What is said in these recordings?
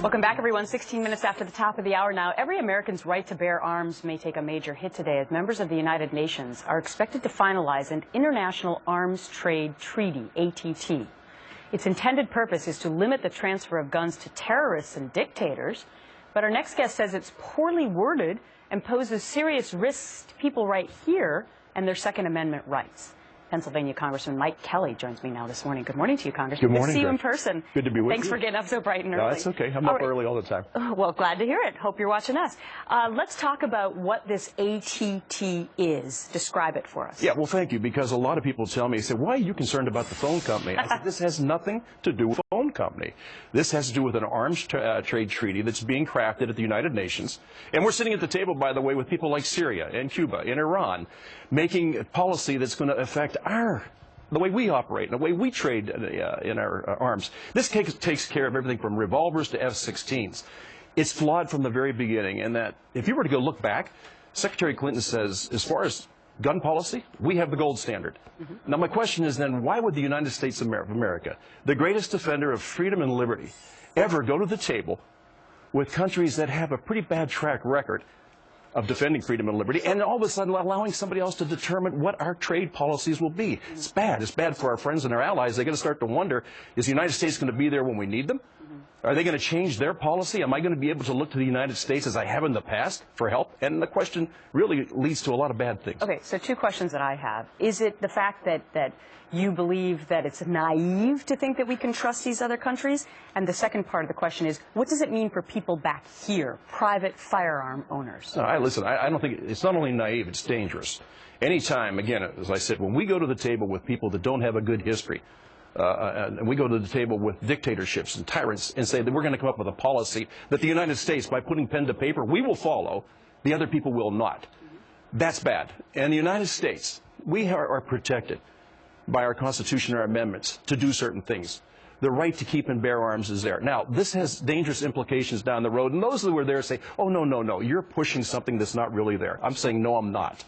Welcome back, everyone. 16 minutes after the top of the hour now. Every American's right to bear arms may take a major hit today as members of the United Nations are expected to finalize an International Arms Trade Treaty, ATT. Its intended purpose is to limit the transfer of guns to terrorists and dictators, but our next guest says it's poorly worded and poses serious risks to people right here and their Second Amendment rights. Pennsylvania Congressman Mike Kelly joins me now this morning. Good morning to you, Congressman. Good morning. Good to see you in person. Good to be with you. Thanks for getting up so bright and early. No, that's okay. I'm up early all the time. Well, glad to hear it. Hope you're watching us. Let's talk about what this ATT is. Describe it for us. Yeah, well, thank you, because a lot of people tell me, say, why are you concerned about the phone company? I said, this has nothing to do with the phone company. This has to do with an arms trade treaty that's being crafted at the United Nations. And we're sitting at the table, by the way, with people like Syria and Cuba and Iran, making a policy that's going to affect the way we operate, and the way we trade in our arms. This takes care of everything from revolvers to F-16s. It's flawed from the very beginning, in that if you were to go look back, Secretary Clinton says, as far as gun policy, we have the gold standard. Now my question is then, why would the United States of America, the greatest defender of freedom and liberty, ever go to the table with countries that have a pretty bad track record of defending freedom and liberty, and all of a sudden allowing somebody else to determine what our trade policies will be? It's bad. It's bad for our friends and our allies. They're going to start to wonder, is the United States going to be there when we need them? Are they going to change their policy? Am I going to be able to look to the United States, as I have in the past, for help? And the question really leads to a lot of bad things. Okay, so two questions that I have. Is it the fact that you believe that it's naive to think that we can trust these other countries? And the second part of the question is, what does it mean for people back here, private firearm owners? No, listen, I don't think it's not only naive, it's dangerous. Anytime, again, as I said, when we go to the table with people that don't have a good history, and we go to the table with dictatorships and tyrants and say that we're going to come up with a policy that the United States, by putting pen to paper, we will follow, the other people will not. That's bad. And the United States, we are protected by our Constitution and our amendments to do certain things. The right to keep and bear arms is there. Now, this has dangerous implications down the road, and those who are there say, oh, no, you're pushing something that's not really there. I'm saying, no, I'm not.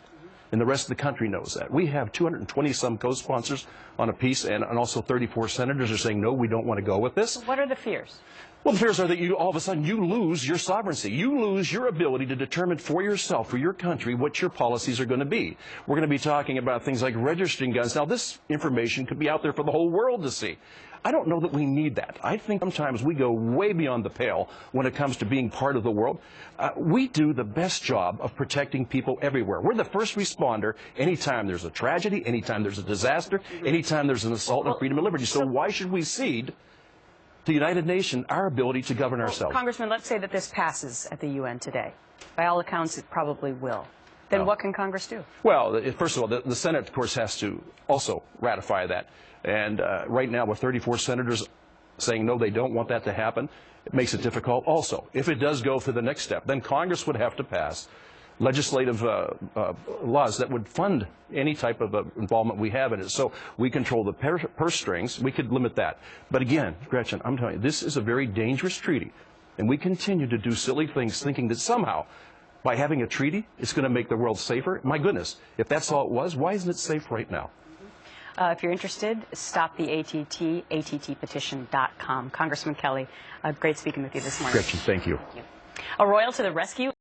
And the rest of the country knows that. We have 220-some co-sponsors on a piece, and also 34 senators are saying, no, we don't want to go with this. What are the fears? Well, the fears are that all of a sudden you lose your sovereignty. You lose your ability to determine for yourself, for your country, what your policies are going to be. We're going to be talking about things like registering guns. Now, this information could be out there for the whole world to see. I don't know that we need that. I think sometimes we go way beyond the pale when it comes to being part of the world. We do the best job of protecting people everywhere. We're the first responder anytime there's a tragedy, anytime there's a disaster, anytime there's an assault on freedom and liberty. So why should we cede to the United Nations our ability to govern ourselves? Congressman, let's say that this passes at the UN today. By all accounts, it probably will. Then what can Congress do? Well, first of all, the Senate, of course, has to also ratify that. And right now, with 34 senators saying no, they don't want that to happen, it makes it difficult. Also, if it does go for the next step, then Congress would have to pass legislative laws that would fund any type of involvement we have in it. So we control the purse strings. We could limit that. But again, Gretchen, I'm telling you, this is a very dangerous treaty. And we continue to do silly things thinking that somehow, by having a treaty, it's going to make the world safer. My goodness, if that's all it was, why isn't it safe right now? If you're interested, stop the ATT, attpetition.com. Congressman Kelly, great speaking with you this morning. Gretchen, thank you. A royal to the rescue.